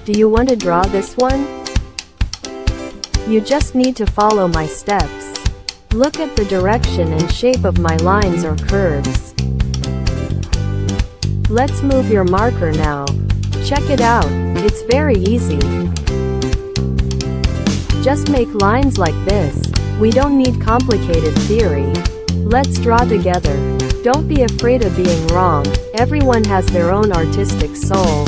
Do you want to draw this one? You just need to follow my steps. Look at the direction and shape of my lines or curves. Let's move your marker now. Check it out, it's very easy. Just make lines like this. We don't need complicated theory. Let's draw together. Don't be afraid of being wrong. Everyone has their own artistic soul.